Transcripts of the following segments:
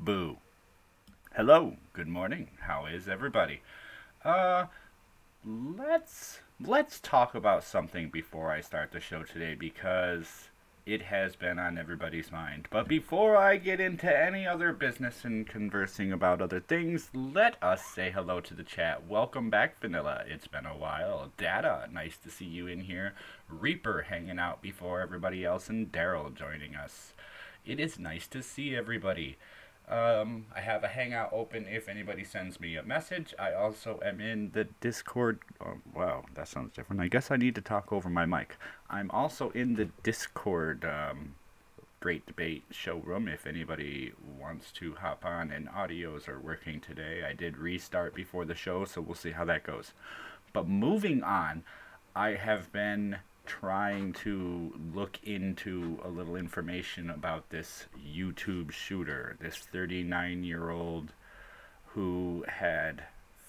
Boo. Hello, good morning. How is everybody? Uh, let's talk about something before I start the show today because it has been on everybody's mind. But before I get into any other business and conversing about other things, let us say hello to the chat. Welcome back, Vanilla. It's been a while. Data, nice to see you in here. Reaper hanging out before everybody else, and Daryl joining us. It is nice to see everybody. I have a Hangout open if anybody sends me a message. I also am in the Discord. Oh, wow, that sounds different. I guess I need to talk over my mic. I'm also in the Discord Great Debate showroom if anybody wants to hop on, and audios are working today. I did restart before the show, so we'll see how that goes. But moving on, I have been trying to look into a little information about this YouTube shooter, this 39-year-old who had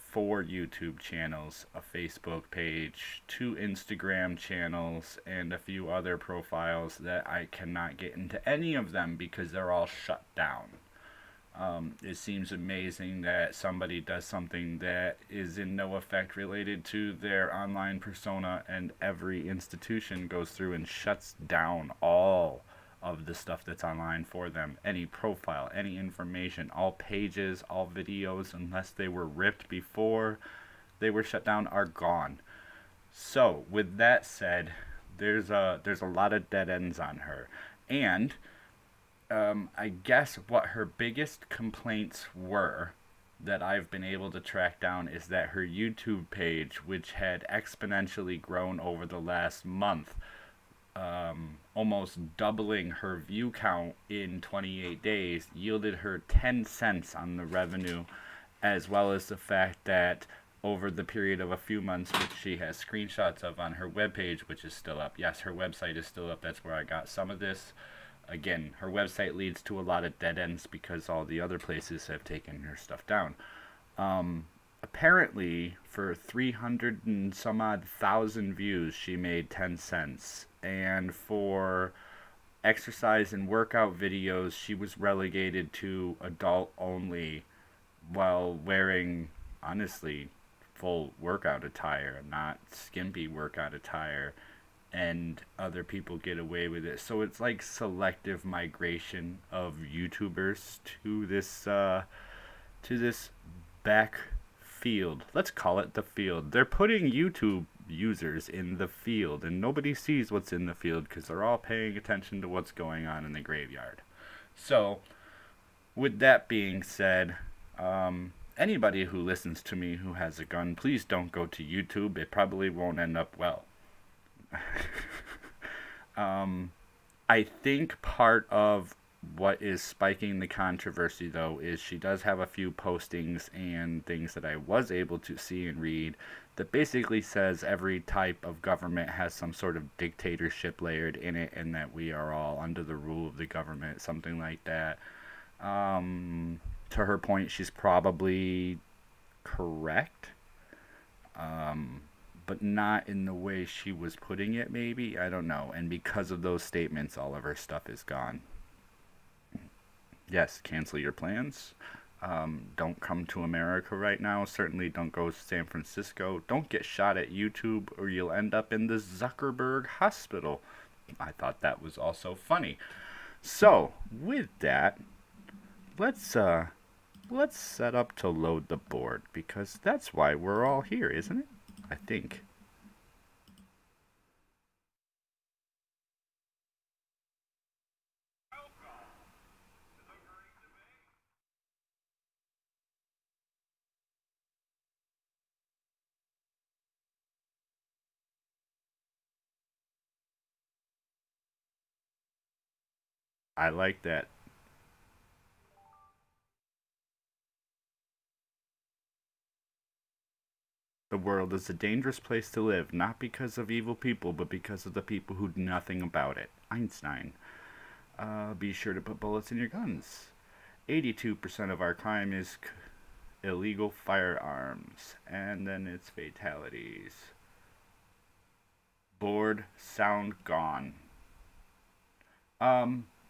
4 YouTube channels, a Facebook page, 2 Instagram channels, and a few other profiles that I cannot get into any of them because they're all shut down. It seems amazing that somebody does something that is in no effect related to their online persona, and every institution goes through and shuts down all of the stuff that's online for them. Any profile, any information, all pages, all videos, unless they were ripped before they were shut down, are gone. So, with that said, there's a lot of dead ends on her. And I guess what her biggest complaints were that I've been able to track down is that her YouTube page, which had exponentially grown over the last month, almost doubling her view count in 28 days, yielded her 10 cents on the revenue, as well as the fact that over the period of a few months, which she has screenshots of on her webpage, which is still up. Yes, her website is still up. That's where I got some of this. Again, her website leads to a lot of dead ends because all the other places have taken her stuff down. Apparently, for 300 and some odd thousand views, she made 10 cents. And for exercise and workout videos, she was relegated to adult only while wearing, honestly, full workout attire, not skimpy workout attire. And other people get away with it. So it's like selective migration of YouTubers to this back field. Let's call it the field. They're putting YouTube users in the field, and nobody sees what's in the field because they're all paying attention to what's going on in the graveyard. So, with that being said, anybody who listens to me who has a gun, please don't go to YouTube. It probably won't end up well. I think part of what is spiking the controversy, though, is she does have a few postings and things that I was able to see and read that basically says every type of government has some sort of dictatorship layered in it, and that we are all under the rule of the government, something like that. To her point, she's probably correct. But not in the way she was putting it, maybe. I don't know. And because of those statements, all of her stuff is gone. Yes, cancel your plans. Don't come to America right now. Certainly don't go to San Francisco. Don't get shot at YouTube or you'll end up in the Zuckerberg hospital. I thought that was also funny. So, with that, let's set up to load the board, because that's why we're all here, isn't it? I think. I like that. The world is a dangerous place to live, not because of evil people, but because of the people who do nothing about it. Einstein. Be sure to put bullets in your guns. 82% of our crime is illegal firearms, and then it's fatalities. Board, sound gone.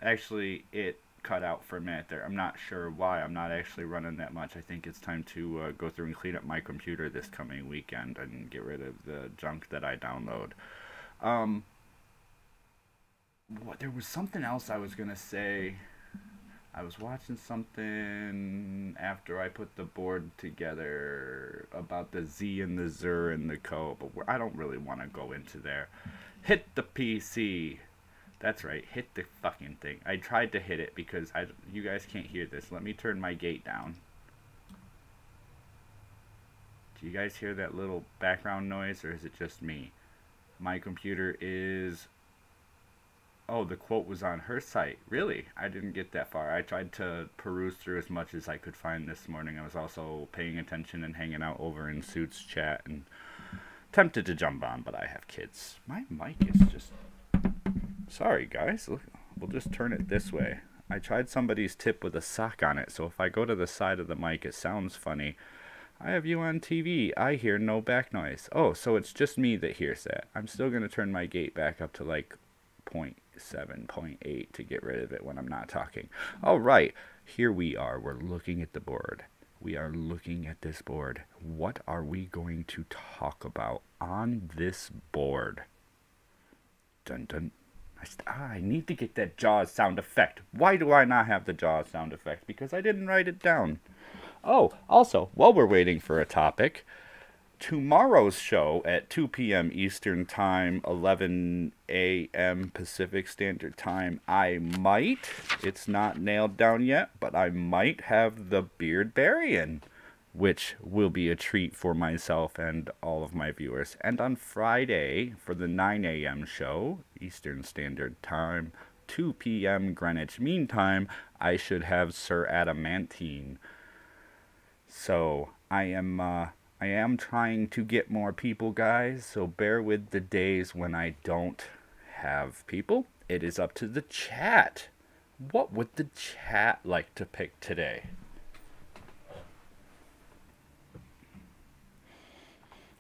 Actually, it cut out for a minute there. I'm not sure why. I'm not actually running that much. I think it's time to go through and clean up my computer this coming weekend and get rid of the junk that I download. There was something else I was going to say. I was watching something after I put the board together about the Z and the Zer and the Co, but I don't really want to go into there. Hit the PC. That's right, hit the fucking thing. I tried to hit it because you guys can't hear this. Let me turn my gate down. Do you guys hear that little background noise, or is it just me? My computer is... Oh, the quote was on her site. Really? I didn't get that far. I tried to peruse through as much as I could find this morning. I was also paying attention and hanging out over in Suits chat and tempted to jump on, but I have kids. My mic is just... Sorry, guys. Look, we'll just turn it this way. I tried somebody's tip with a sock on it, so if I go to the side of the mic, it sounds funny. I have you on TV. I hear no back noise. Oh, so it's just me that hears that. I'm still going to turn my gate back up to like 0.7, 0.8 to get rid of it when I'm not talking. All right, here we are. We're looking at the board. We are looking at this board. What are we going to talk about on this board? Dun dun. I need to get that Jaws sound effect. Why do I not have the Jaws sound effect? Because I didn't write it down. Oh, also, while we're waiting for a topic, tomorrow's show at 2 p.m. Eastern Time, 11 a.m. Pacific Standard Time, I might, it's not nailed down yet, but I might have the Beard Bury-In, which will be a treat for myself and all of my viewers. And on Friday, for the 9 a.m. show, Eastern Standard Time, 2 p.m. Greenwich Mean Time, I should have Sir Adamantine. So, I am trying to get more people, guys, so bear with the days when I don't have people. It is up to the chat. What would the chat like to pick today?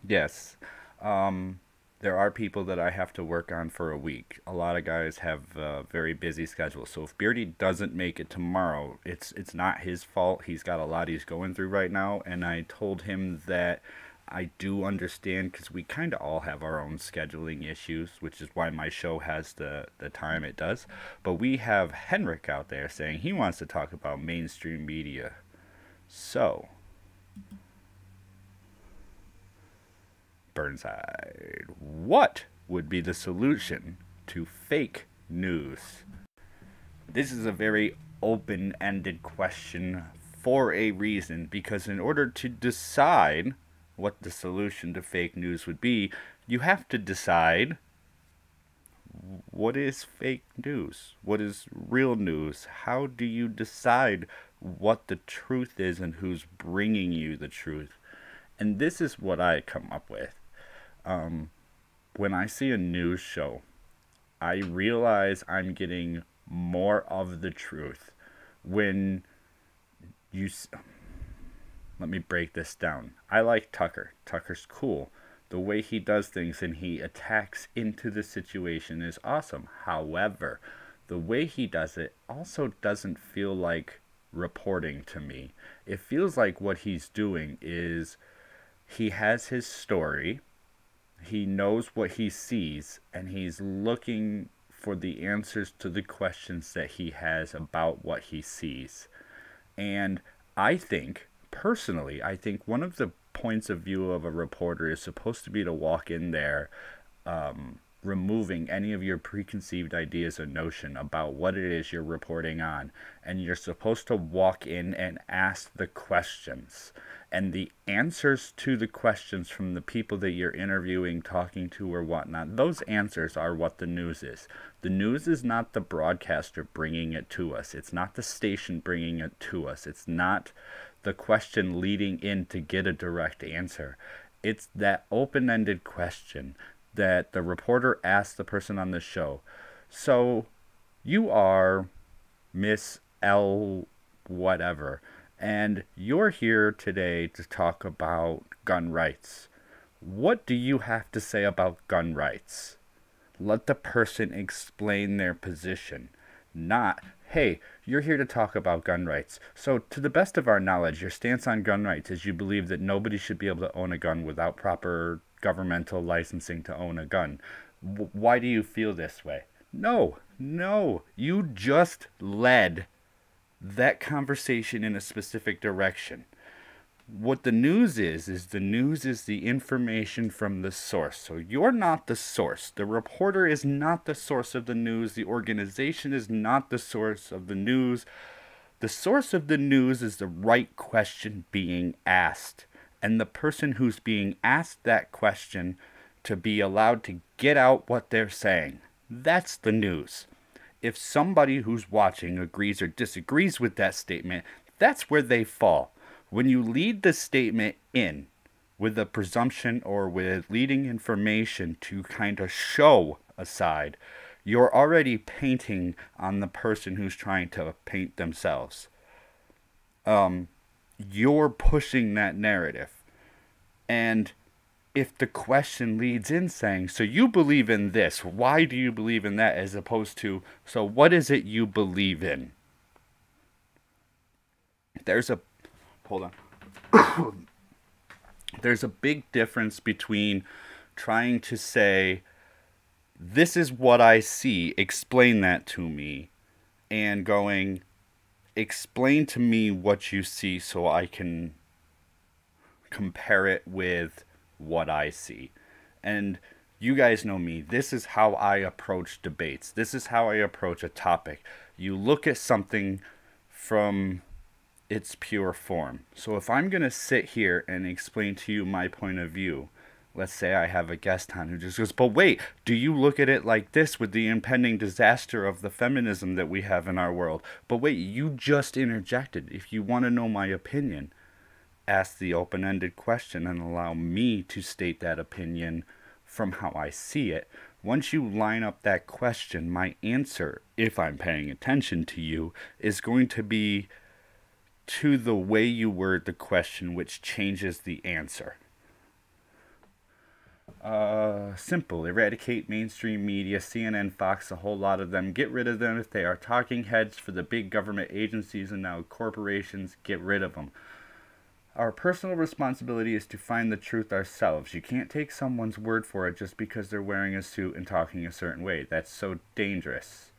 Yes, there are people that I have to work on for a week. A lot of guys have very busy schedules. So if Beardy doesn't make it tomorrow, it's not his fault. He's got a lot he's going through right now. And I told him that I do understand, because we kind of all have our own scheduling issues, which is why my show has the time it does. But we have Henrik out there saying he wants to talk about mainstream media. So... Burnside, what would be the solution to fake news? This is a very open-ended question for a reason, because in order to decide what the solution to fake news would be, you have to decide what is fake news, what is real news. How do you decide what the truth is and who's bringing you the truth? And this is what I come up with. When I see a news show, I realize I'm getting more of the truth. When you... Let me break this down. I like Tucker. Tucker's cool. The way he does things and he attacks into the situation is awesome. However, the way he does it also doesn't feel like reporting to me. It feels like what he's doing is he has his story, he knows what he sees, and he's looking for the answers to the questions that he has about what he sees. And I think, personally, I think one of the points of view of a reporter is supposed to be to walk in there removing any of your preconceived ideas or notion about what it is you're reporting on. And you're supposed to walk in and ask the questions. And the answers to the questions from the people that you're interviewing, talking to, or whatnot, those answers are what the news is. The news is not the broadcaster bringing it to us. It's not the station bringing it to us. It's not the question leading in to get a direct answer. It's that open-ended question that the reporter asks the person on the show. So, you are Miss L whatever, and you're here today to talk about gun rights. What do you have to say about gun rights? Let the person explain their position. Not, hey, you're here to talk about gun rights. So, to the best of our knowledge, your stance on gun rights is you believe that nobody should be able to own a gun without proper governmental licensing to own a gun. Why do you feel this way? No, you just led that conversation in a specific direction. What the news is the news is the information from the source. So you're not the source. The reporter is not the source of the news. The organization is not the source of the news. The source of the news is the right question being asked. And the person who's being asked that question to be allowed to get out what they're saying. That's the news. If somebody who's watching agrees or disagrees with that statement, that's where they fall. When you lead the statement in with a presumption or with leading information to kind of show a side, you're already painting on the person who's trying to paint themselves. You're pushing that narrative. And if the question leads in saying, so you believe in this, why do you believe in that, as opposed to, so what is it you believe in? Hold on. There's a big difference between trying to say, this is what I see, explain that to me, and going, explain to me what you see so I can compare it with what I see. And you guys know me. This is how I approach debates. This is how I approach a topic. You look at something from its pure form. So if I'm going to sit here and explain to you my point of view, let's say I have a guest on who just goes, but wait, do you look at it like this with the impending disaster of the feminism that we have in our world? But wait, you just interjected. If you want to know my opinion, ask the open-ended question and allow me to state that opinion from how I see it. Once you line up that question, my answer, if I'm paying attention to you, is going to be to the way you word the question, which changes the answer. Simple. Eradicate mainstream media, CNN, Fox, a whole lot of them. Get rid of them if they are talking heads for the big government agencies and now corporations. Get rid of them. Our personal responsibility is to find the truth ourselves. You can't take someone's word for it just because they're wearing a suit and talking a certain way. That's so dangerous.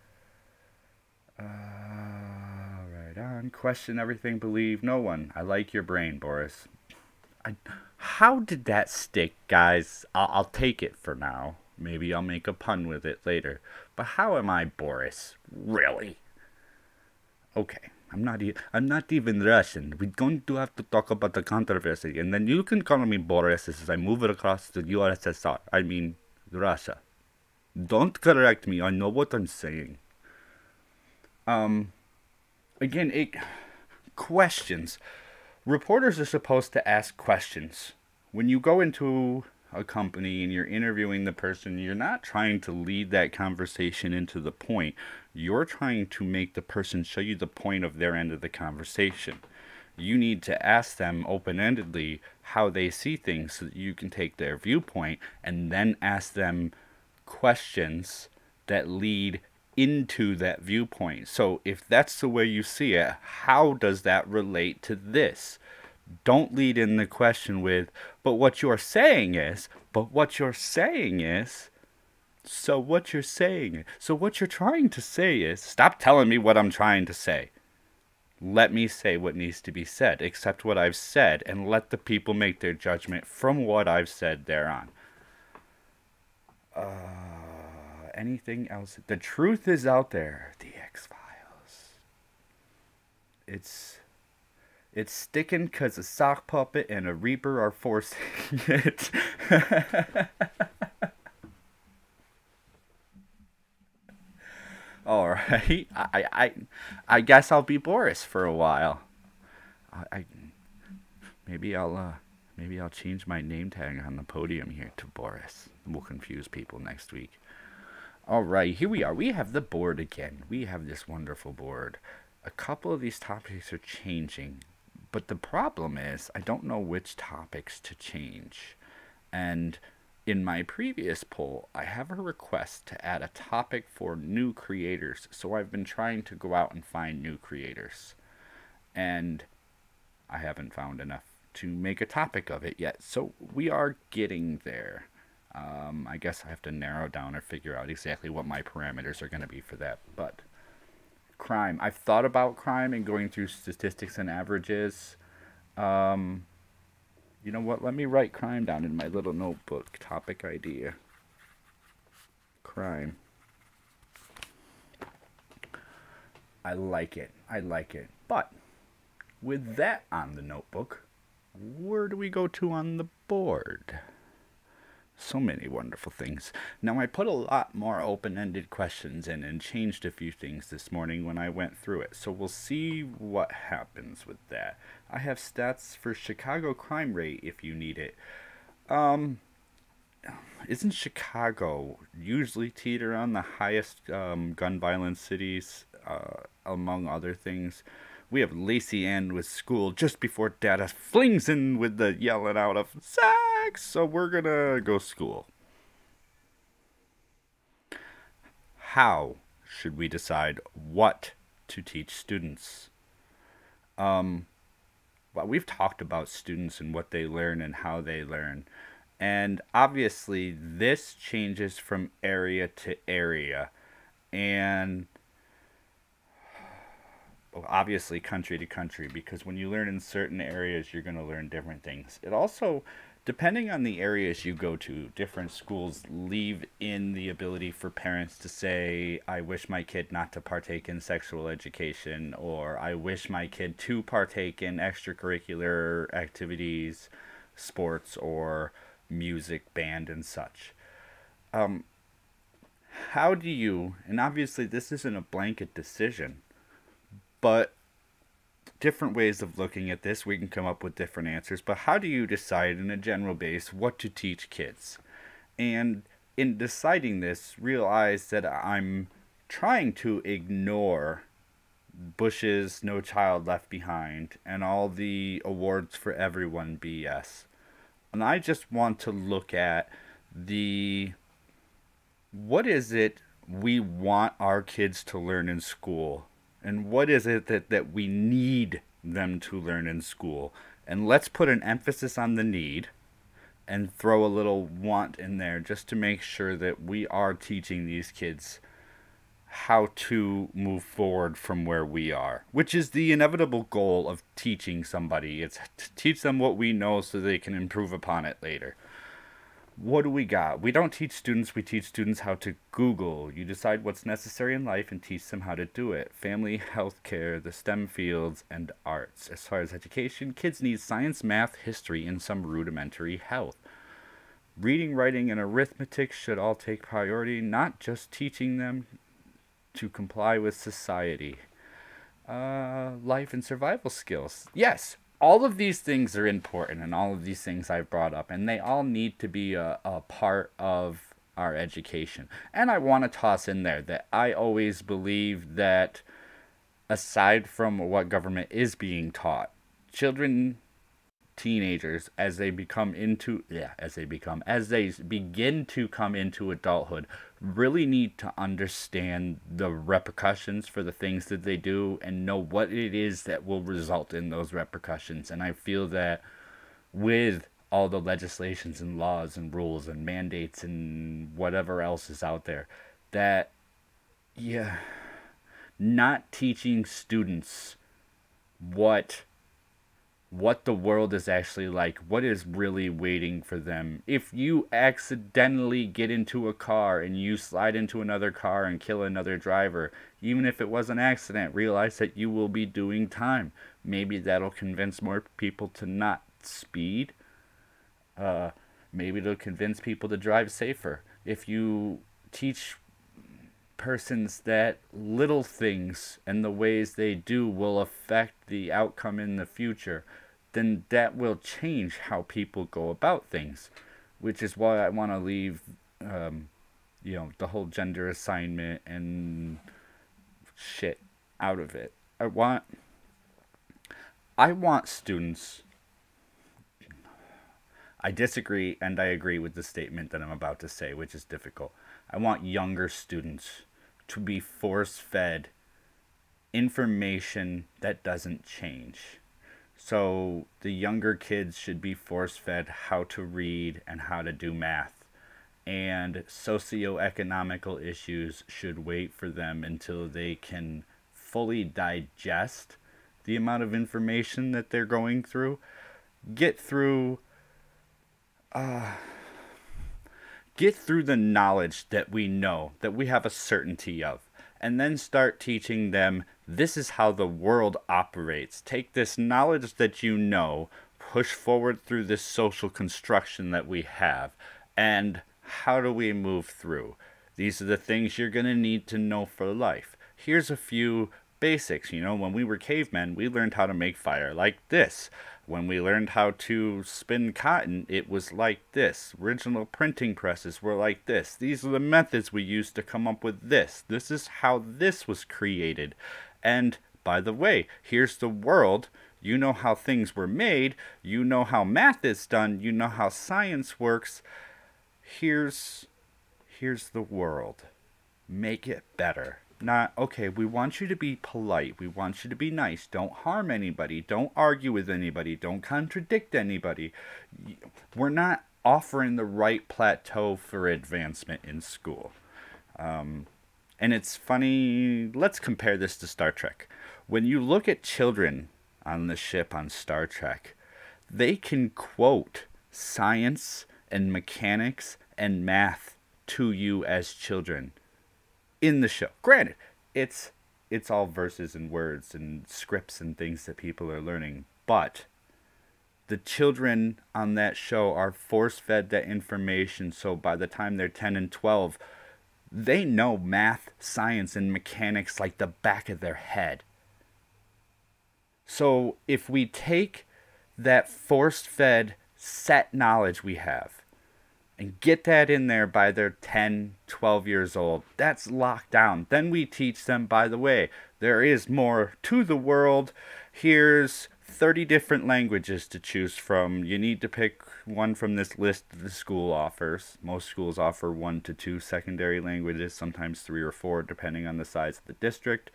Right on. Question everything, believe no one. I like your brain, Boris. How did that stick, guys? I'll take it for now. Maybe I'll make a pun with it later. But how am I Boris? Really? Okay. I'm not even Russian. We're going to have to talk about the controversy. And then you can call me Boris as I move it across the USSR. I mean, Russia. Don't correct me. I know what I'm saying. Again, questions. Reporters are supposed to ask questions. When you go into a company and you're interviewing the person, you're not trying to lead that conversation into the point. You're trying to make the person show you the point of their end of the conversation. You need to ask them open-endedly how they see things so that you can take their viewpoint and then ask them questions that lead into that viewpoint. So if that's the way you see it, how does that relate to this? Don't lead in the question with, but what you're saying is, so what you're saying is, so what you're trying to say is, stop telling me what I'm trying to say. Let me say what needs to be said, accept what I've said, and let the people make their judgment from what I've said thereon. Anything else? The truth is out there. The X-Files. It's sticking because a sock puppet and a reaper are forcing it. All right. I guess I'll be Boris for a while. Maybe I'll change my name tag on the podium here to Boris. We'll confuse people next week. All right, here we are. We have the board again. We have this wonderful board. A couple of these topics are changing, but the problem is I don't know which topics to change. And In my previous poll, I have a request to add a topic for new creators, so I've been trying to go out and find new creators. And I haven't found enough to make a topic of it yet, so we are getting there. I guess I have to narrow down or figure out exactly what my parameters are going to be for that. But crime. I've thought about crime and going through statistics and averages. You know what? Let me write crime down in my little notebook. Topic idea. Crime. I like it. I like it. But with that on the notebook, where do we go to on the board? So many wonderful things. Now, I put a lot more open-ended questions in and changed a few things this morning when I went through it. So we'll see what happens with that. I have stats for Chicago crime rate if you need it. Isn't Chicago usually teeter on the highest gun violence cities, among other things? We have Lacey Ann with school just before Dada flings in with the yelling out of sex, so we're gonna go school. How should we decide what to teach students? Well, we've talked about students and what they learn and how they learn. And obviously, this changes from area to area. And obviously country to country, because when you learn in certain areas, you're going to learn different things. It also, depending on the areas you go to, different schools leave in the ability for parents to say, I wish my kid not to partake in sexual education, or I wish my kid to partake in extracurricular activities, sports, or music, band, and such. How do you, and obviously this isn't a blanket decision, but different ways of looking at this, we can come up with different answers. But how do you decide in a general base what to teach kids? And in deciding this, realize that I'm trying to ignore Bush's No Child Left Behind and all the awards for everyone BS. And I just want to look at what is it we want our kids to learn in school? And what is it that we need them to learn in school? And let's put an emphasis on the need and throw a little want in there just to make sure that we are teaching these kids how to move forward from where we are, which is the inevitable goal of teaching somebody. It's to teach them what we know so they can improve upon it later. What do we got? We don't teach students, we teach students how to Google. You decide what's necessary in life and teach them how to do it. Family, healthcare, the STEM fields, and arts. As far as education, kids need science, math, history, and some rudimentary health. Reading, writing, and arithmetic should all take priority, not just teaching them to comply with society. Life and survival skills. Yes, all of these things are important, and all of these things I've brought up, and they all need to be a part of our education. And I want to toss in there that I always believe that aside from what government is being taught, children, teenagers, as they begin to come into adulthood, really need to understand the repercussions for the things that they do and know what it is that will result in those repercussions. And I feel that with all the legislations and laws and rules and mandates and whatever else is out there, that not teaching students what the world is actually like, what is really waiting for them. If you accidentally get into a car and you slide into another car and kill another driver, even if it was an accident, realize that you will be doing time. Maybe that'll convince more people to not speed. Maybe it'll convince people to drive safer. If you teach persons that little things and the ways they do will affect the outcome in the future, then that will change how people go about things, which is why I want to leave, the whole gender assignment and shit out of it. I want students. I disagree and I agree with the statement that I'm about to say, which is difficult. I want younger students to be force-fed information that doesn't change. So the younger kids should be force-fed how to read and how to do math. And socioeconomical issues should wait for them until they can fully digest the amount of information that they're going through. Get through the knowledge that we know, that we have a certainty of, and then start teaching them this is how the world operates. Take this knowledge that you know, push forward through this social construction that we have, and how do we move through? These are the things you're going to need to know for life. Here's a few basics. You know, when we were cavemen, we learned how to make fire like this. When we learned how to spin cotton, it was like this. Original printing presses were like this. These are the methods we used to come up with this. This is how this was created. And by the way, here's the world. You know how things were made. You know how math is done. You know how science works. Here's the world. Make it better. Not, okay, we want you to be polite. We want you to be nice. Don't harm anybody. Don't argue with anybody. Don't contradict anybody. We're not offering the right plateau for advancement in school. And it's funny, let's compare this to Star Trek. When you look at children on the ship on Star Trek, they can quote science and mechanics and math to you as children in the show. Granted, it's all verses and words and scripts and things that people are learning, but the children on that show are force-fed that information, so by the time they're 10 and 12, they know math, science, and mechanics like the back of their head. So if we take that force-fed set knowledge we have and get that in there by their 10, 12 years old, that's locked down. Then we teach them, by the way, there is more to the world. Here's 30 different languages to choose from. You need to pick one from this list that the school offers. Most schools offer 1 to 2 secondary languages, sometimes 3 or 4, depending on the size of the district.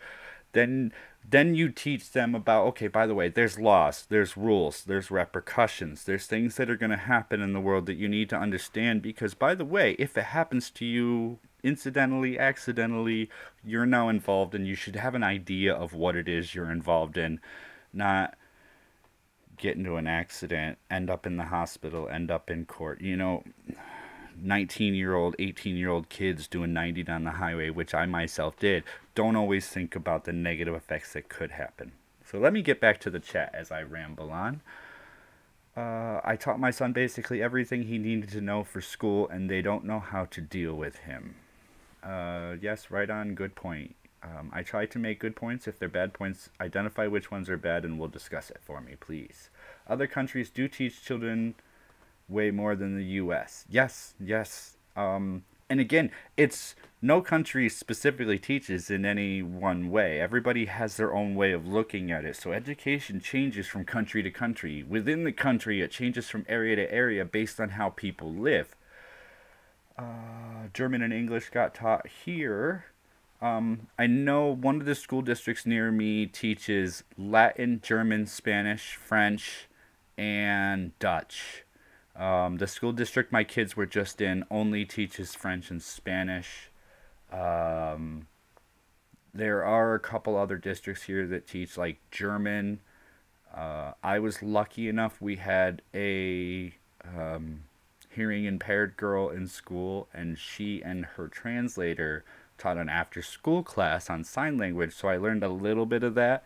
Then you teach them about, okay, by the way, there's laws, there's rules, there's repercussions, there's things that are going to happen in the world that you need to understand, because, by the way, if it happens to you incidentally, accidentally, you're now involved, and you should have an idea of what it is you're involved in, not get into an accident, end up in the hospital, end up in court. You know, 19-year-old, 18-year-old kids doing 90 on the highway, which I myself did, don't always think about the negative effects that could happen. So let me get back to the chat as I ramble on. I taught my son basically everything he needed to know for school, and they don't know how to deal with him. Yes, right on, good point. I try to make good points. If they're bad points, identify which ones are bad, and we'll discuss it for me, please. Other countries do teach children way more than the U.S. Yes. And again, it's no country specifically teaches in any one way. Everybody has their own way of looking at it. So education changes from country to country. Within the country, it changes from area to area based on how people live. German and English got taught here. I know one of the school districts near me teaches Latin, German, Spanish, French, and Dutch. The school district my kids were just in only teaches French and Spanish. There are a couple other districts here that teach like German. I was lucky enough we had a hearing impaired girl in school, and she and her translator taught an after school class on sign language, so I learned a little bit of that.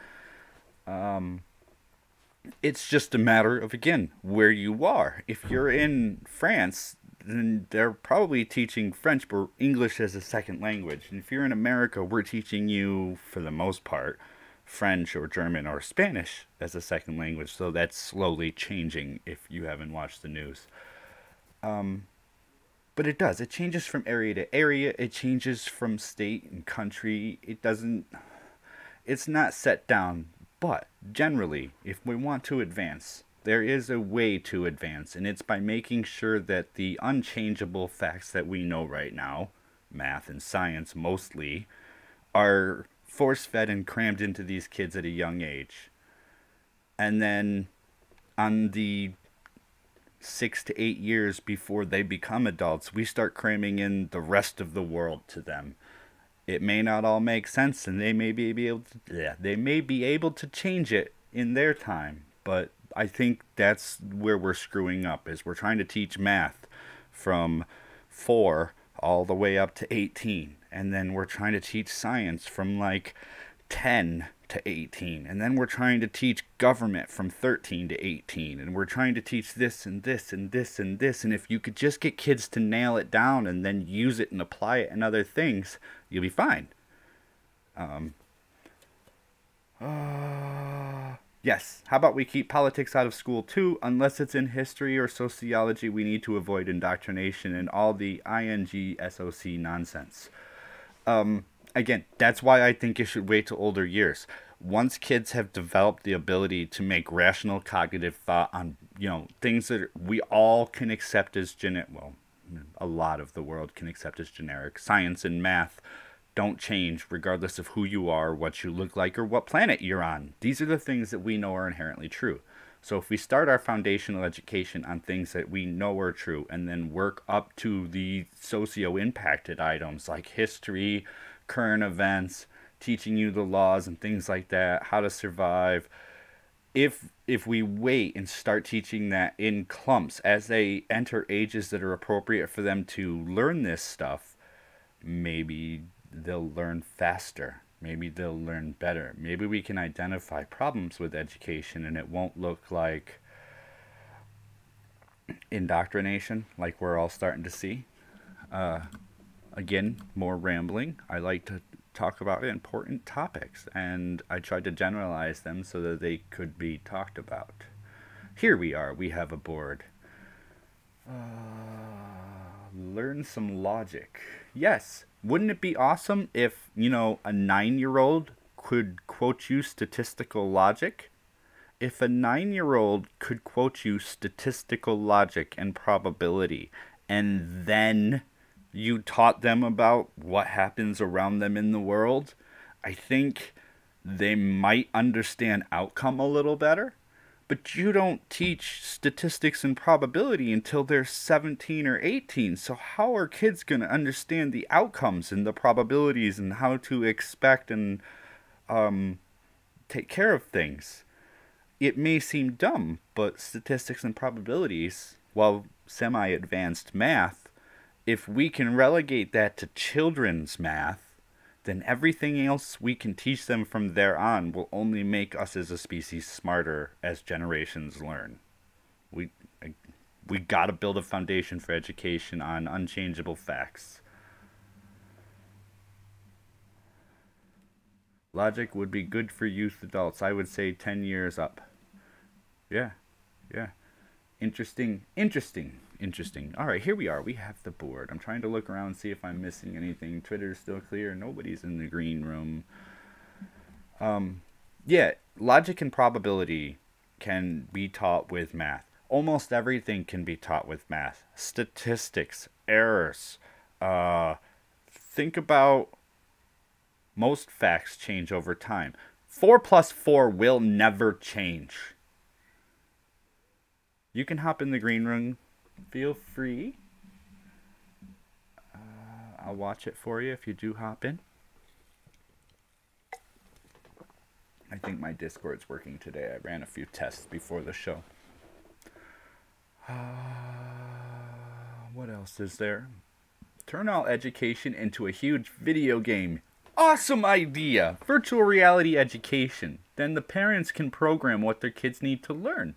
It's just a matter of, again, where you are. If you're in France, then they're probably teaching French or English as a second language. And if you're in America, we're teaching you, for the most part, French or German or Spanish as a second language. So that's slowly changing if you haven't watched the news. But it does. It changes from area to area. It changes from state and country. It's not set down. But generally, if we want to advance, There is a way to advance, and it's by making sure that the unchangeable facts that we know right now, math and science mostly, are force-fed and crammed into these kids at a young age. And then on the 6 to 8 years before they become adults, we start cramming in the rest of the world to them. It may not all make sense, and they may be able to change it in their time, but I think that's where we're screwing up, is we're trying to teach math from 4 all the way up to 18, and then we're trying to teach science from like 10 to 18, and then we're trying to teach government from 13 to 18, and we're trying to teach this and this and this and this, and if you could just get kids to nail it down and then use it and apply it in other things, you'll be fine. Yes, how about we keep politics out of school too? Unless it's in history or sociology, we need to avoid indoctrination and all the INGSOC nonsense. Again, that's why I think you should wait till older years. Once kids have developed the ability to make rational cognitive thought on, things that we all can accept as a lot of the world can accept as generic. Science and math don't change regardless of who you are, what you look like, or what planet you're on. These are the things that we know are inherently true. So if we start our foundational education on things that we know are true and then work up to the socio-impacted items like history, current events, teaching you the laws and things like that, how to survive. If we wait and start teaching that in clumps as they enter ages that are appropriate for them to learn this stuff, maybe they'll learn faster. Maybe they'll learn better. Maybe we can identify problems with education and it won't look like indoctrination like we're all starting to see. Again, more rambling. I like to talk about important topics, and I tried to generalize them so that they could be talked about. Here we are. We have a board. Learn some logic. Yes. Wouldn't it be awesome if, a 9-year-old could quote you statistical logic? If a 9-year-old could quote you statistical logic and probability, and then you taught them about what happens around them in the world, I think they might understand outcome a little better. But you don't teach statistics and probability until they're 17 or 18. So how are kids going to understand the outcomes and the probabilities and how to expect and take care of things? It may seem dumb, but statistics and probabilities, while semi-advanced math, if we can relegate that to children's math, then everything else we can teach them from there on will only make us as a species smarter as generations learn. We got to build a foundation for education on unchangeable facts. Logic would be good for youth adults. I would say 10 years up. Yeah. Interesting. All right, here we are. We have the board. I'm trying to look around and see if I'm missing anything. Twitter's still clear. Nobody's in the green room. Yeah, logic and probability can be taught with math. Almost everything can be taught with math. Statistics, errors. Think about most facts change over time. 4 plus 4 will never change. You can hop in the green room. Feel free. I'll watch it for you if you do hop in. I think my Discord's working today. I ran a few tests before the show. What else is there? Turn all education into a huge video game. Awesome idea! Virtual reality education. Then the parents can program what their kids need to learn.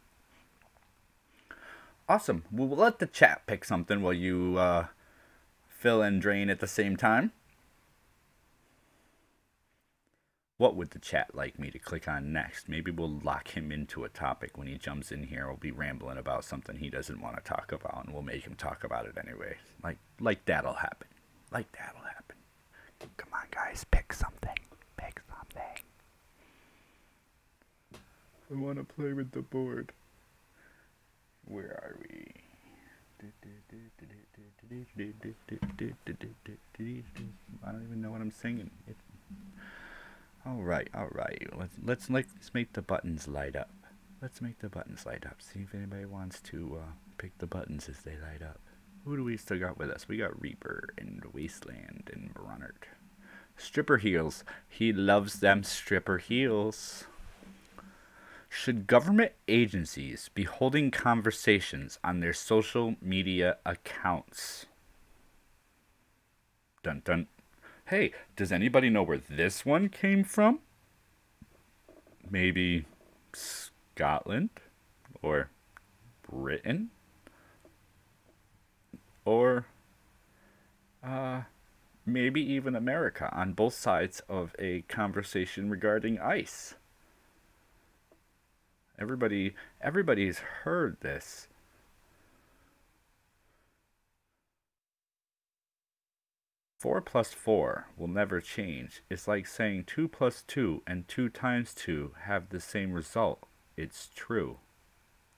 Awesome. We'll let the chat pick something while you fill and drain at the same time. What would the chat like me to click on next? Maybe we'll lock him into a topic when he jumps in here. We'll be rambling about something he doesn't want to talk about, and we'll make him talk about it anyway. Like that'll happen. Come on, guys. Pick something. I want to play with the board. Where are we? I don't even know what I'm singing. All right. Let's make the buttons light up. Let's make the buttons light up. See if anybody wants to pick the buttons as they light up. Who do we still got with us? We got Reaper and Wasteland and Brunard. Stripper heels. He loves them stripper heels. Should government agencies be holding conversations on their social media accounts? Dun dun. Hey, does anybody know where this one came from? Maybe Scotland? Or Britain? Or maybe even America, on both sides of a conversation regarding ICE. Everybody's heard this. Four plus 4 will never change. It's like saying 2 plus 2 and 2 times 2 have the same result. It's true.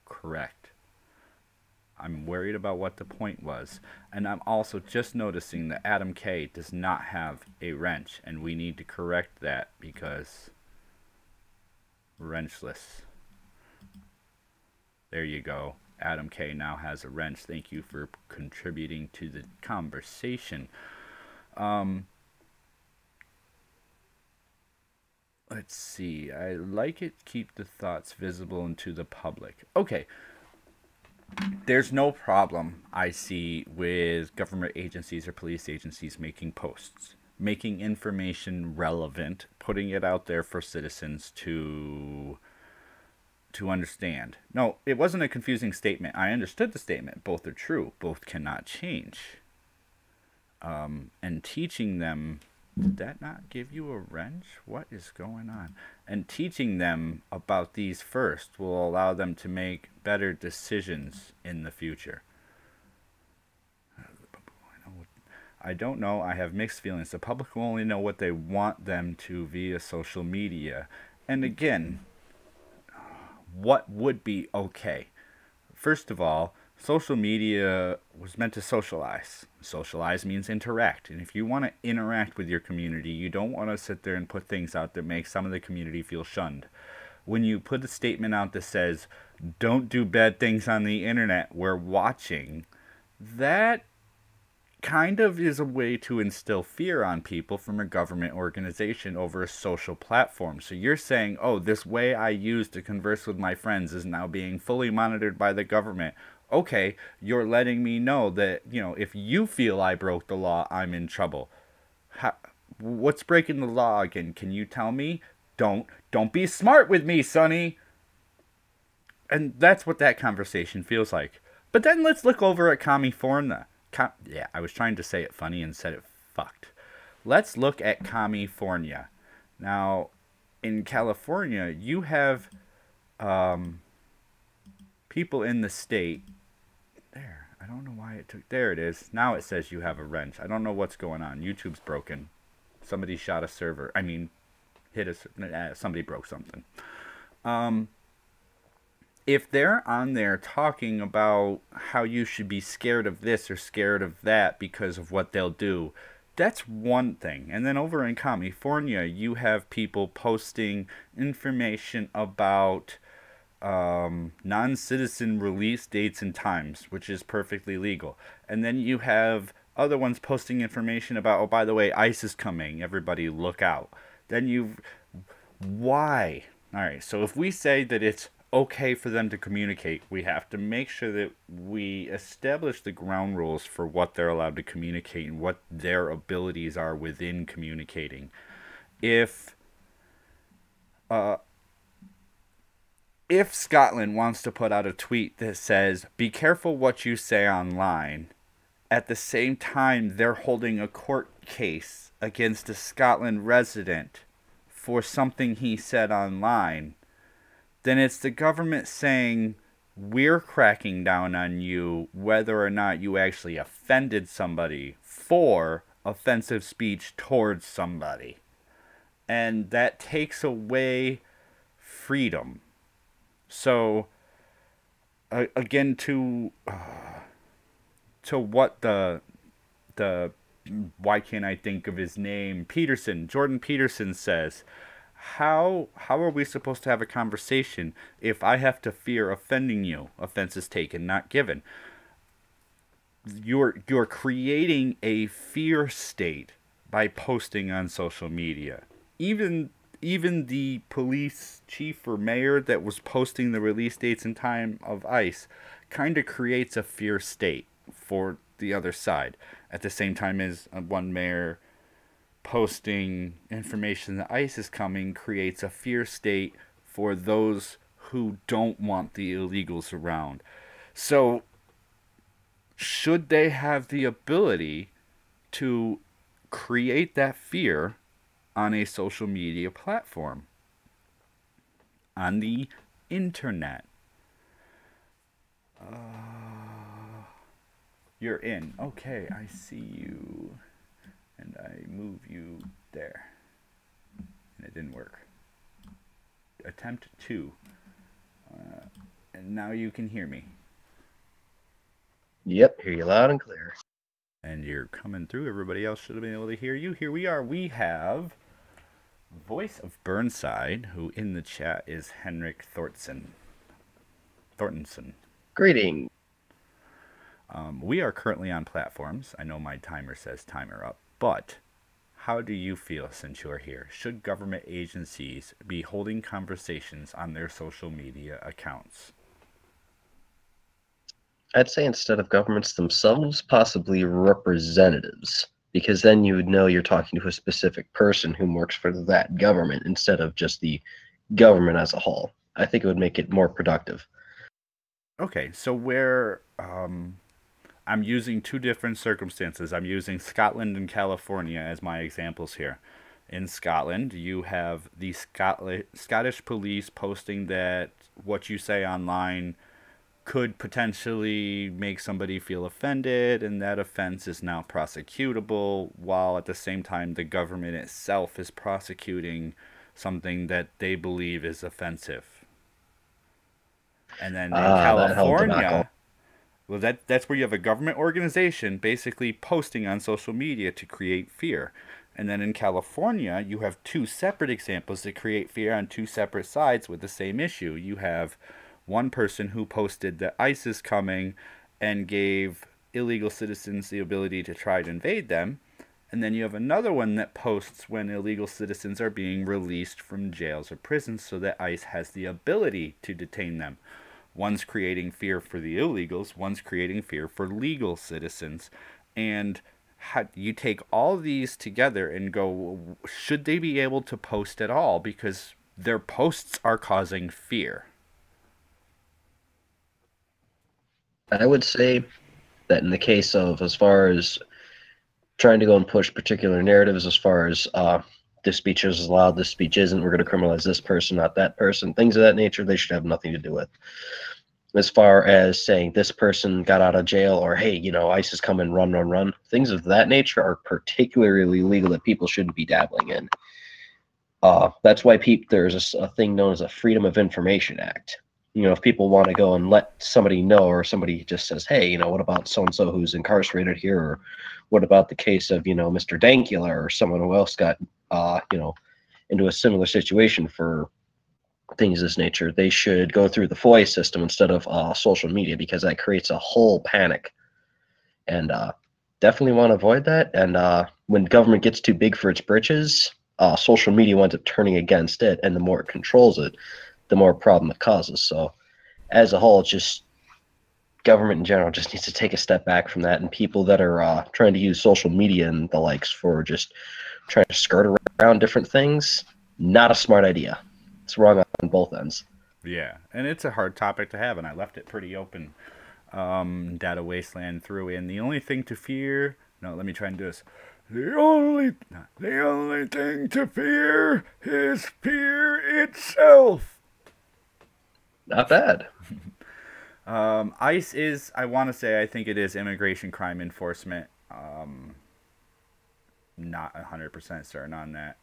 Correct. I'm worried about what the point was. And I'm also just noticing that Adam K does not have a wrench. And we need to correct that because wrenchless. There you go. Adam K now has a wrench. Thank you for contributing to the conversation. Let's see. I like it. Keep the thoughts visible and to the public. Okay. There's no problem I see with government agencies or police agencies making posts, making information relevant, putting it out there for citizens to understand. No, it wasn't a confusing statement. I understood the statement. Both are true. Both cannot change. And teaching them, did that not give you a wrench? What is going on? And teaching them about these first will allow them to make better decisions in the future. I don't know. I have mixed feelings. The public will only know what they want them to via social media. And again, what would be okay? First of all, social media was meant to socialize. Socialize means interact. And if you want to interact with your community, you don't want to sit there and put things out that make some of the community feel shunned. When you put a statement out that says, don't do bad things on the internet, we're watching, that kind of is a way to instill fear on people from a government organization over a social platform. So you're saying, oh, this way I use to converse with my friends is now being fully monitored by the government. Okay, you're letting me know that, you know, if you feel I broke the law, I'm in trouble. What's breaking the law again? Can you tell me? Don't be smart with me, Sonny. And that's what that conversation feels like. But then let's look over at California. Yeah, I was trying to say it funny and said it fucked. Let's look at California. Now, in California, you have people in the state. There, I don't know why it took. There it is. Now it says you have a wrench. I don't know what's going on. YouTube's broken. Somebody shot a server. I mean, somebody broke something. If they're on there talking about how you should be scared of this or scared of that because of what they'll do, that's one thing. And then over in California, you have people posting information about non-citizen release dates and times, which is perfectly legal. And then you have other ones posting information about, oh, by the way, ICE is coming. Everybody look out. Then why? All right, so if we say that it's okay for them to communicate, we have to make sure that we establish the ground rules for what they're allowed to communicate and what their abilities are within communicating. If Scotland wants to put out a tweet that says, be careful what you say online, at the same time they're holding a court case against a Scotland resident for something he said online, then it's the government saying, we're cracking down on you whether or not you actually offended somebody for offensive speech towards somebody. And that takes away freedom. So again, to what the why can't I think of his name? Jordan Peterson says, how are we supposed to have a conversation if I have to fear offending you? Offense is taken, not given. You're creating a fear state by posting on social media. Even the police chief or mayor that was posting the release dates and time of ICE kind of creates a fear state for the other side. At the same time as one mayor posting information that ICE is coming creates a fear state for those who don't want the illegals around. So, should they have the ability to create that fear on a social media platform? On the internet? You're in. Okay, I see you. And I move you there. And it didn't work. Attempt 2. And now you can hear me. Yep, hear you loud and clear. And you're coming through. Everybody else should have been able to hear you. Here we are. We have voice of Burnside, who in the chat is Henrik Thornton. Greeting. We are currently on platforms. I know my timer says timer up. But how do you feel since you're here? Should government agencies be holding conversations on their social media accounts? I'd say instead of governments themselves, possibly representatives, because then you would know you're talking to a specific person who works for that government instead of just the government as a whole. I think it would make it more productive. Okay, so where I'm using two different circumstances. I'm using Scotland and California as my examples here. In Scotland, you have the Scottish police posting that what you say online could potentially make somebody feel offended, and that offense is now prosecutable, while at the same time the government itself is prosecuting something that they believe is offensive. And then in California, well, that's where you have a government organization basically posting on social media to create fear. And then in California, you have two separate examples that create fear on two separate sides with the same issue. You have one person who posted that ICE is coming and gave illegal citizens the ability to try to invade them. And then you have another one that posts when illegal citizens are being released from jails or prisons so that ICE has the ability to detain them. One's creating fear for the illegals, one's creating fear for legal citizens. And you take all these together and go, should they be able to post at all? Because their posts are causing fear. I would say that in the case of, as far as trying to go and push particular narratives, as far as this speech is allowed, this speech isn't, we're going to criminalize this person, not that person, things of that nature, they should have nothing to do with. As far as saying this person got out of jail, or hey, you know, ICE is coming, run, things of that nature are particularly illegal that people shouldn't be dabbling in. That's why there's a thing known as a Freedom of Information Act. You know, if people want to go and let somebody know, or somebody just says, hey, you know, what about so-and-so who's incarcerated here, or what about the case of, you know, Mr. Dankula or someone who else got, you know, into a similar situation for things of this nature, they should go through the FOIA system instead of social media, because that creates a whole panic. And definitely want to avoid that. And when government gets too big for its britches, social media winds up turning against it, and the more it controls it, the more problem it causes. So as a whole, it's just government in general just needs to take a step back from that, and people that are trying to use social media and the likes for just trying to skirt around different things, not a smart idea. It's wrong on both ends. Yeah, and it's a hard topic to have, and I left it pretty open. Data Wasteland threw in the only thing to fear. No, let me try and do this. The only thing to fear is fear itself. Not bad. ICE is, I want to say, I think it is immigration crime enforcement. Not 100% certain on that.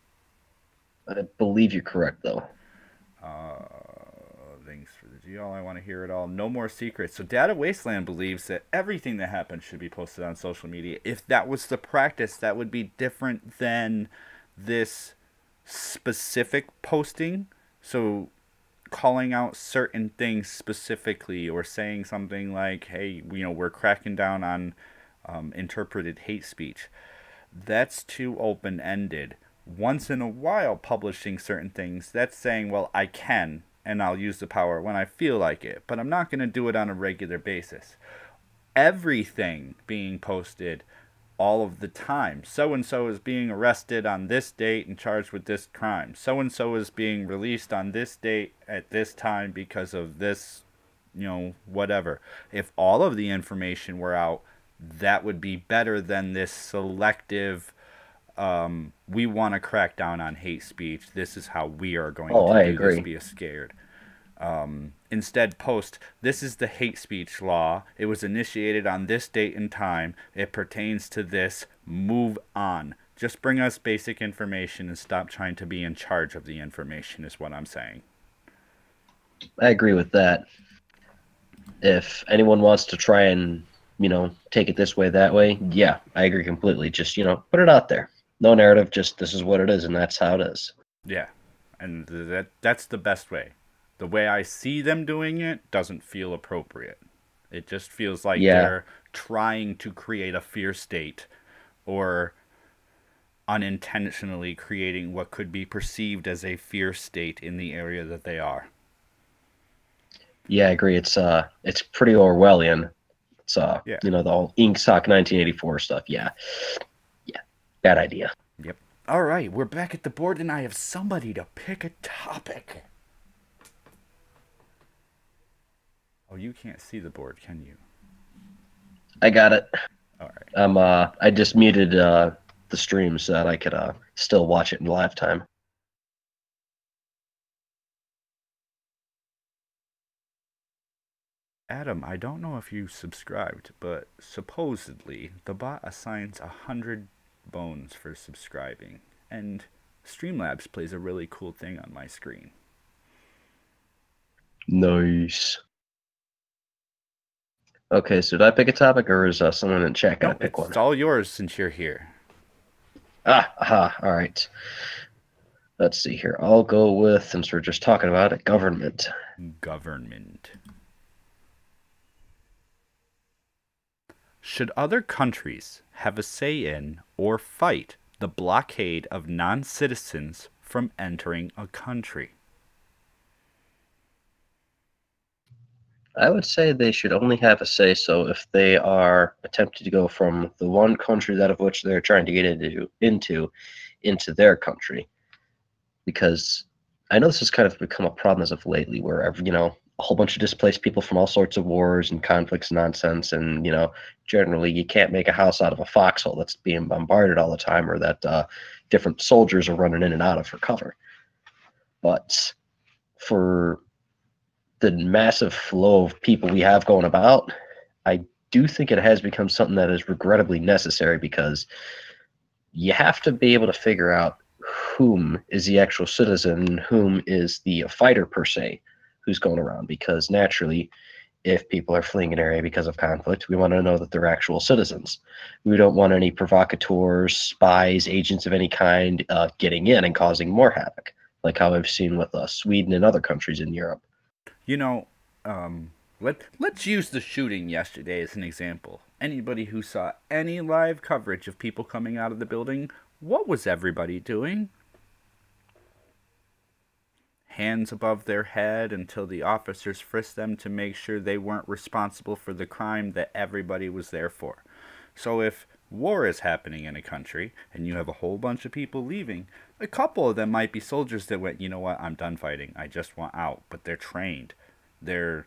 I believe you're correct, though. Thanks for the Y'all, I want to hear it all. No more secrets. So Data Wasteland believes that everything that happens should be posted on social media. If that was the practice, that would be different than this specific posting. So calling out certain things specifically, or saying something like, hey, we're cracking down on interpreted hate speech. That's too open-ended. Once in a while publishing certain things, that's saying, well, I can, and I'll use the power when I feel like it, but I'm not going to do it on a regular basis. Everything being posted all of the time. So-and-so is being arrested on this date and charged with this crime. So-and-so is being released on this date at this time because of this, whatever. If all of the information were out, that would be better than this selective, we want to crack down on hate speech. This is how we are going to do agree. this. Be scared. Instead, post, this is the hate speech law. It was initiated on this date and time. It pertains to this. Move on. Just bring us basic information and stop trying to be in charge of the information is what I'm saying. I agree with that. If anyone wants to try and, take it this way, that way, yeah, I agree completely. Just, put it out there. No narrative, just this is what it is, and that's how it is. Yeah, and that's the best way. The way I see them doing it doesn't feel appropriate. It just feels like they're trying to create a fear state, or unintentionally creating what could be perceived as a fear state in the area that they are. Yeah, I agree. It's pretty Orwellian. It's the whole Inksock 1984 stuff. Yeah, bad idea. Yep. All right, we're back at the board, and I have somebody to pick a topic. Oh, you can't see the board, can you? I got it. All right. I just muted the stream so that I could still watch it in live time. Adam, I don't know if you subscribed, but supposedly the bot assigns 100 bones for subscribing, and Streamlabs plays a really cool thing on my screen. Nice. Okay, so did I pick a topic, or is someone in chat gonna pick one? It's all yours since you're here. All right. Let's see here. I'll go with, since we're just talking about it, government. Government. Should other countries have a say in or fight the blockade of non-citizens from entering a country? I would say they should only have a say so if they are attempting to go from the one country that of which they're trying to get into their country. Because I know this has kind of become a problem as of lately, where a whole bunch of displaced people from all sorts of wars and conflicts and nonsense, and generally you can't make a house out of a foxhole that's being bombarded all the time, or that different soldiers are running in and out of for cover. But for the massive flow of people we have going about, I do think it has become something that is regrettably necessary, because you have to be able to figure out whom is the actual citizen and whom is the fighter per se who's going around. Because naturally, if people are fleeing an area because of conflict, we want to know that they're actual citizens. We don't want any provocateurs, spies, agents of any kind getting in and causing more havoc, like how I've seen with Sweden and other countries in Europe. Let's use the shooting yesterday as an example. Anybody who saw any live coverage of people coming out of the building, what was everybody doing? Hands above their head until the officers frisked them to make sure they weren't responsible for the crime that everybody was there for. So if war is happening in a country and you have a whole bunch of people leaving, a couple of them might be soldiers that went, you know what, I'm done fighting, I just want out. But they're trained. They're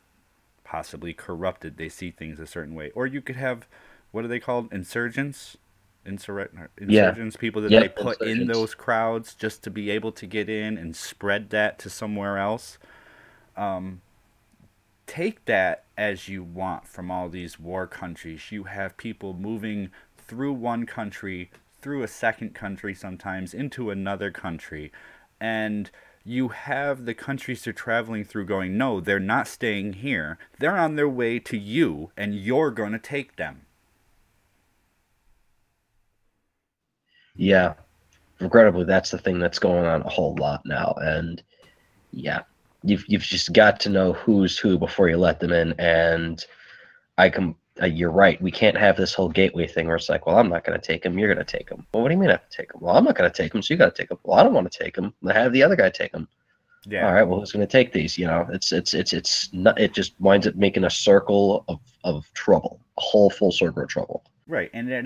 possibly corrupted. They see things a certain way. Or you could have, what are they called? Insurgents? Insurgents, people that they put in those crowds just to be able to get in and spread that to somewhere else. Take that as you want from all these war countries. You have people moving through one country, through a second country sometimes, into another country, and you have the countries they're traveling through going, no, they're not staying here. They're on their way to you, and you're going to take them. Yeah. Regrettably, that's the thing that's going on a whole lot now. And yeah, you've just got to know who's who before you let them in. And you're right. We can't have this whole gateway thing where it's like, well, I'm not going to take him. You're going to take him. Well, what do you mean I have to take him? Well, I'm not going to take him, so you got to take him. Well, I don't want to take him. Have the other guy take him. Yeah. All right. Well, who's going to take these? You know, it's not. It just winds up making a circle of trouble, a whole full circle of trouble. Right, and it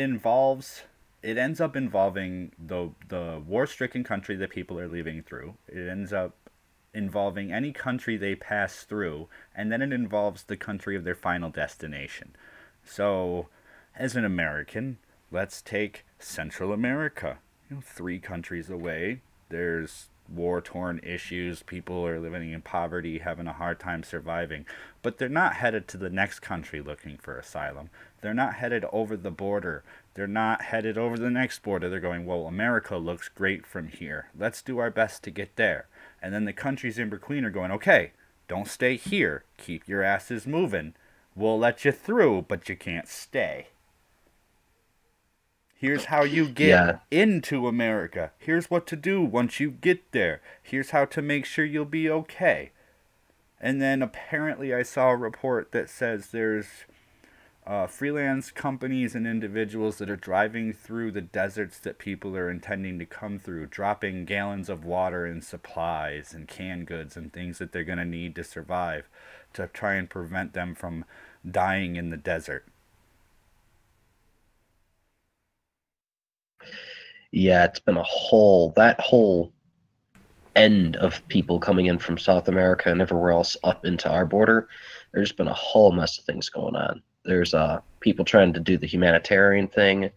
ends up involving the war-stricken country that people are leaving through. It ends up involving any country they pass through, and then it involves the country of their final destination. So, as an American, let's take Central America. 3 countries away. There's war-torn issues. People are living in poverty, having a hard time surviving. But they're not headed to the next country looking for asylum. They're not headed over the border. They're not headed over the next border. They're going, well, America looks great from here. Let's do our best to get there. And then the countries in between are going, okay, don't stay here. Keep your asses moving. We'll let you through, but you can't stay. Here's how you get into America. Here's what to do once you get there. Here's how to make sure you'll be okay. And then apparently I saw a report that says there's freelance companies and individuals that are driving through the deserts that people are intending to come through, dropping gallons of water and supplies and canned goods and things that they're going to need to survive, to try and prevent them from dying in the desert. Yeah, it's been that whole end of people coming in from South America and everywhere else up into our border. There's been a whole mess of things going on. There's people trying to do the humanitarian thing.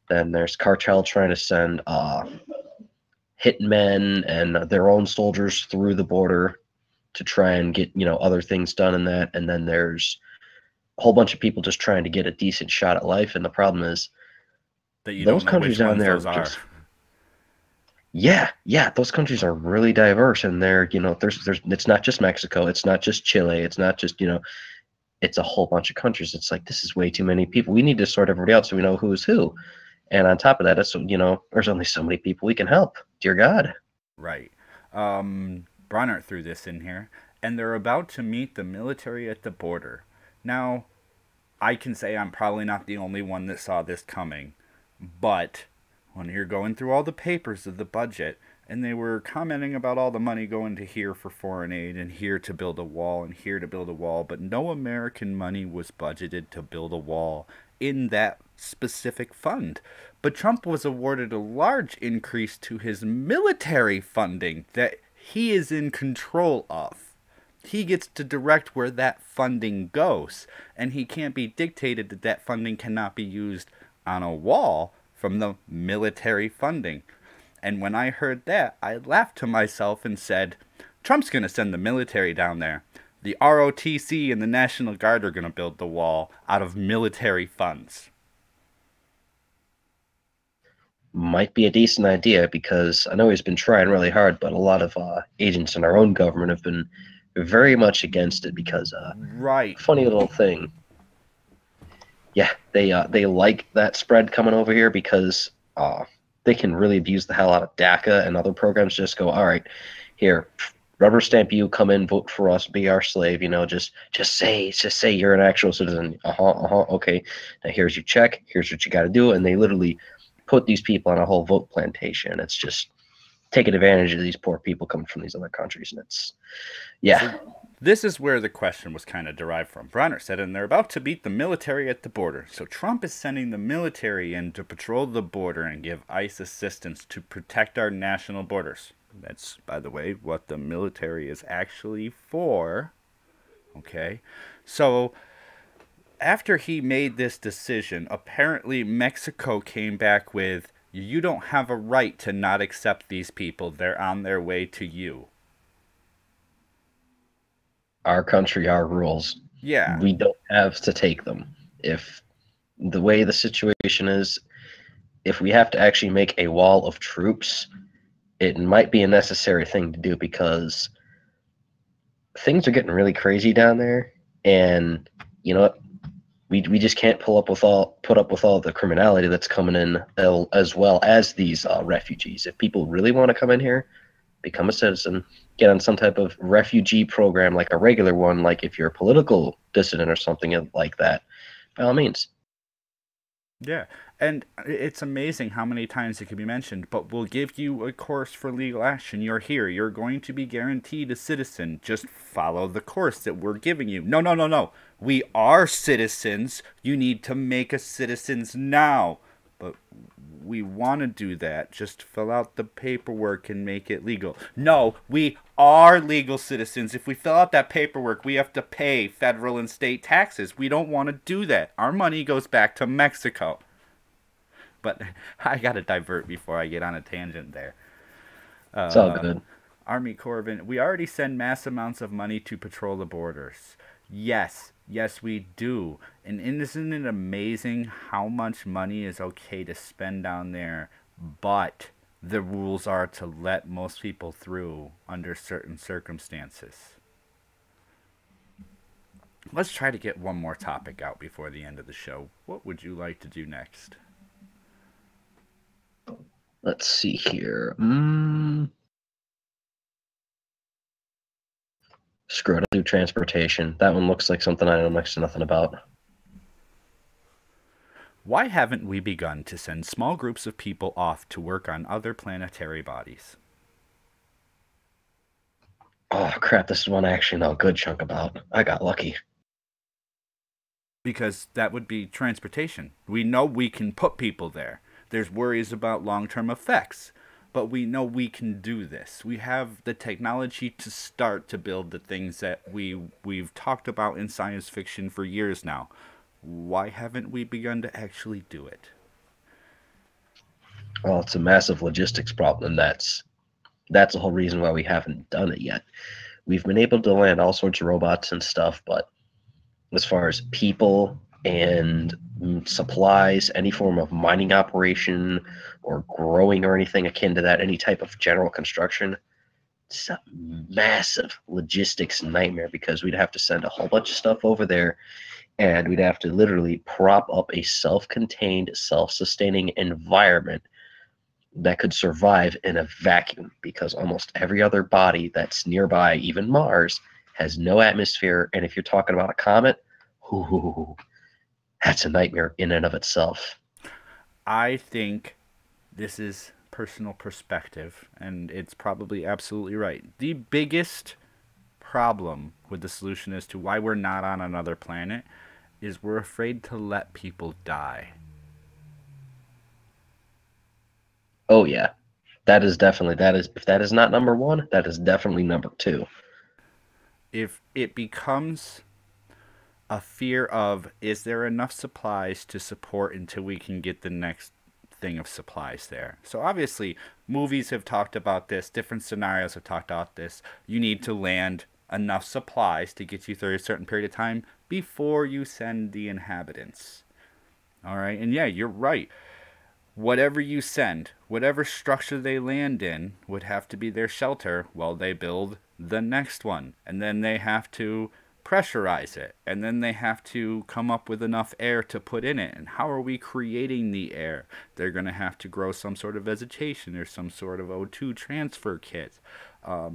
Then there's cartel trying to send hitmen and their own soldiers through the border to try and get, other things done in that. And then there's a whole bunch of people just trying to get a decent shot at life. And the problem is that you those don't know countries which down ones there those are. Yeah, those countries are really diverse, and they're, there's it's not just Mexico, it's not just Chile, it's not just, it's a whole bunch of countries. It's like, this is way too many people. We need to sort everybody out so we know who's who. And on top of that, it's, there's only so many people we can help. Dear God. Right. Bronert threw this in here, and they're about to meet the military at the border. Now, I can say I'm probably not the only one that saw this coming, but when you're going through all the papers of the budget, and they were commenting about all the money going to here for foreign aid, and here to build a wall, and here to build a wall, but no American money was budgeted to build a wall in that specific fund. But Trump was awarded a large increase to his military funding that he is in control of. He gets to direct where that funding goes, and he can't be dictated that that funding cannot be used on a wall from the military funding. And when I heard that, I laughed to myself and said, Trump's going to send the military down there. The ROTC and the National Guard are going to build the wall out of military funds. Might be a decent idea, because I know he's been trying really hard, but a lot of agents in our own government have been very much against it because, right. Funny little thing. Yeah, they like that spread coming over here because they can really abuse the hell out of DACA and other programs. Just go, all right, here, rubber stamp you, come in, vote for us, be our slave. Just say you're an actual citizen. Okay. Now here's your check. Here's what you got to do, and they literally put these people on a whole vote plantation. It's just taking advantage of these poor people coming from these other countries, and it's So this is where the question was kind of derived from. Bronner said, and they're about to beat the military at the border. So Trump is sending the military in to patrol the border and give ICE assistance to protect our national borders. That's, by the way, what the military is actually for. Okay. So after he made this decision, apparently Mexico came back with, you don't have a right to not accept these people. They're on their way to you. Our country, our rules. Yeah. We don't have to take them. If the way the situation is, if we have to actually make a wall of troops, it might be a necessary thing to do because things are getting really crazy down there, and you know what? We just can't put up with all the criminality that's coming in, as well as these refugees. If people really want to come in here, become a citizen, get on some type of refugee program like a regular one, like if you're a political dissident or something like that, by all means. Yeah, and it's amazing how many times it can be mentioned, but we'll give you a course for legal action. You're here. You're going to be guaranteed a citizen. Just follow the course that we're giving you. No, no, no, no. We are citizens. You need to make us citizens now. But we want to do that. Just fill out the paperwork and make it legal. No, we are legal citizens. If we fill out that paperwork, we have to pay federal and state taxes. We don't want to do that. Our money goes back to Mexico. But I got to divert before I get on a tangent there. It's all good. Army Corbin, we already send mass amounts of money to patrol the borders. Yes, we do. And isn't it amazing how much money is okay to spend down there, but the rules are to let most people through under certain circumstances? Let's try to get one more topic out before the end of the show. What would you like to do next? Let's see here. Screw it, I'll do transportation. That one looks like something I know next to nothing about. Why haven't we begun to send small groups of people off to work on other planetary bodies? Oh, crap, this is one I actually know a good chunk about. I got lucky. Because that would be transportation. We know we can put people there. There's worries about long-term effects, but we know we can do this. We have the technology to start to build the things that we've talked about in science fiction for years now. Why haven't we begun to actually do it? Well, it's a massive logistics problem, and that's the whole reason why we haven't done it yet. We've been able to land all sorts of robots and stuff, but as far as people and supplies, any form of mining operation or growing or anything akin to that, any type of general construction, it's a massive logistics nightmare because we'd have to send a whole bunch of stuff over there, and we'd have to literally prop up a self-contained, self-sustaining environment that could survive in a vacuum, because almost every other body that's nearby, even Mars, has no atmosphere. And if you're talking about a comet, that's a nightmare in and of itself. I think this is personal perspective, and it's probably absolutely right. The biggest problem with the solution as to why we're not on another planet is we're afraid to let people die. Oh yeah, that is if that is not number one, that is definitely number two. If it becomes a fear of, is there enough supplies to support until we can get the next thing of supplies there? So obviously movies have talked about this, different scenarios have talked about this. You need to land enough supplies to get you through a certain period of time before you send the inhabitants. All right, and yeah, you're right. Whatever you send, whatever structure they land in, would have to be their shelter while they build the next one. And then they have to pressurize it. And then they have to come up with enough air to put in it. And how are we creating the air? They're going to have to grow some sort of vegetation or some sort of O2 transfer kit.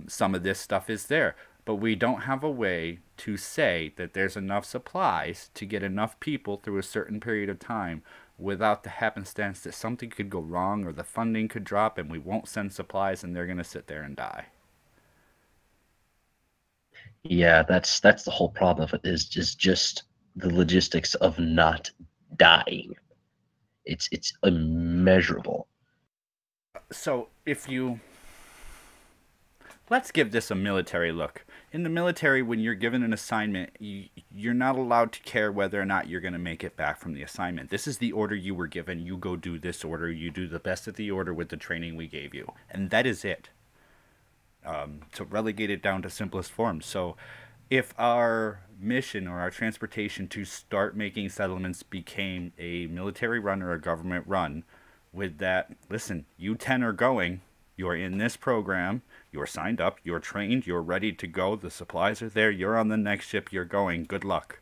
Some of this stuff is there. But we don't have a way to say that there's enough supplies to get enough people through a certain period of time without the happenstance that something could go wrong or the funding could drop and we won't send supplies and they're going to sit there and die. Yeah, that's the whole problem of it, is just the logistics of not dying. It's immeasurable. So let's give this a military look. In the military, when you're given an assignment, you're not allowed to care whether or not you're going to make it back from the assignment. This is the order you were given. You go do this order. You do the best of the order with the training we gave you. And that is it. To relegate it down to simplest forms. So if our mission or our transportation to start making settlements became a military run or a government run, with that, listen, you 10 are going, You're in this program, you're signed up, you're trained, you're ready to go, the supplies are there, you're on the next ship, you're going. Good luck.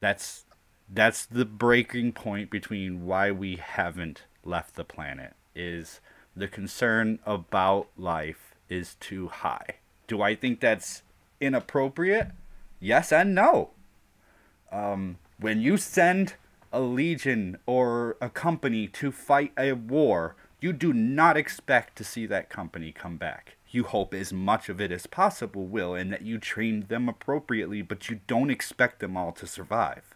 That's the breaking point between why we haven't left the planet, is the concern about life is too high. Do I think that's inappropriate? Yes and no. When you send a legion or a company to fight a war, you do not expect to see that company come back. You hope as much of it as possible will, and that you trained them appropriately, but you don't expect them all to survive.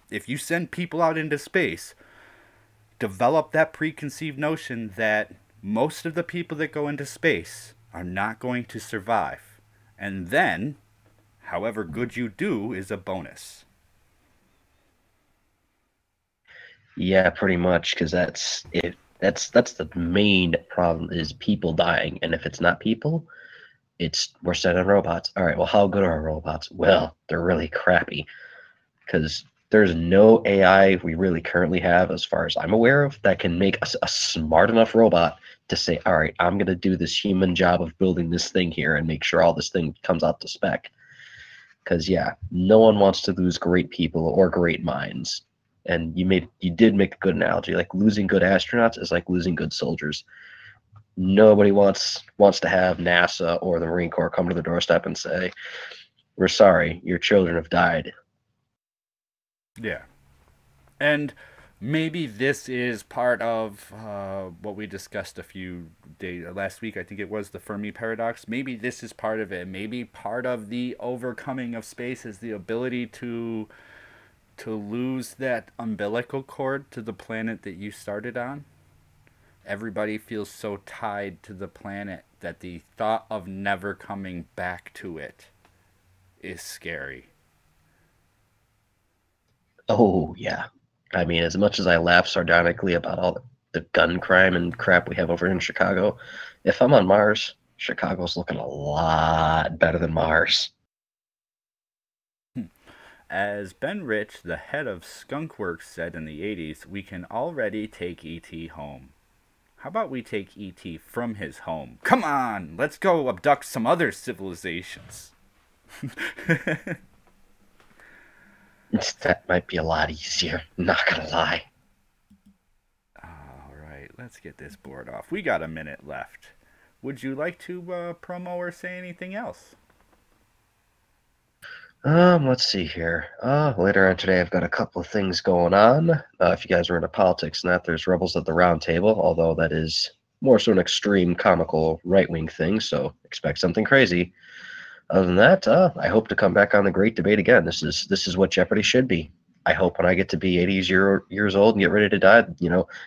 If you send people out into space, develop that preconceived notion that most of the people that go into space are not going to survive. And then, however good you do is a bonus. Yeah, pretty much, because that's it. That's the main problem, is people dying. And if it's not people, it's we're sending robots. All right, well, how good are our robots? Well, they're really crappy, because there's no AI we really currently have, as far as I'm aware of, that can make a smart enough robot to say, all right, I'm going to do this human job of building this thing here and make sure all this thing comes out to spec. Because, yeah, no one wants to lose great people or great minds. And you did make a good analogy. Like, losing good astronauts is like losing good soldiers. Nobody wants to have NASA or the Marine Corps come to the doorstep and say, we're sorry, your children have died. Yeah. And maybe this is part of what we discussed a few days last week. I think it was the Fermi paradox. Maybe this is part of it. Maybe part of the overcoming of space is the ability to lose that umbilical cord to the planet that you started on. Everybody feels so tied to the planet that the thought of never coming back to it is scary. Oh, yeah. I mean, as much as I laugh sardonically about all the gun crime and crap we have over in Chicago, if I'm on Mars, Chicago's looking a lot better than Mars. As Ben Rich, the head of Skunkworks, said in the 80s, we can already take E.T. home. How about we take E.T. from his home? Come on, let's go abduct some other civilizations. That might be a lot easier, not gonna lie. Alright, let's get this board off. We got a minute left. Would you like to promo or say anything else? Let's see here. Later on today, I've got a couple of things going on. If you guys are into politics and that, there's Rebels at the Round Table, although that is more so an extreme, comical, right-wing thing, so expect something crazy. Other than that, I hope to come back on the Great Debate again. This is what Jeopardy should be. I hope when I get to be 80 years old and get ready to die,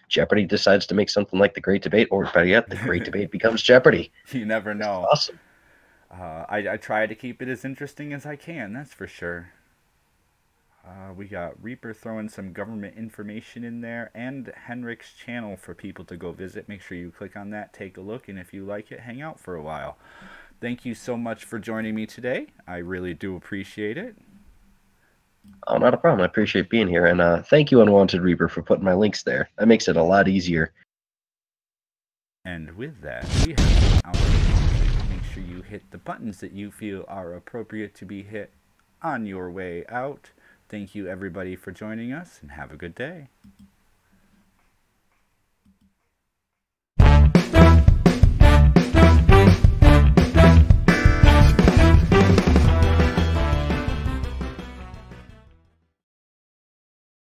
Jeopardy decides to make something like the Great Debate, or better yet, the Great Debate becomes Jeopardy. You never know. That's awesome. I try to keep it as interesting as I can, that's for sure. We got Reaper throwing some government information in there, and Henrik's channel for people to go visit. Make sure you click on that, take a look, and if you like it, hang out for a while. Thank you so much for joining me today. I really do appreciate it. Oh, not a problem. I appreciate being here, and thank you, Unwanted Reaper, for putting my links there. That makes it a lot easier. And with that, we have our make sure you hit the buttons that you feel are appropriate to be hit on your way out. Thank you, everybody, for joining us, and have a good day.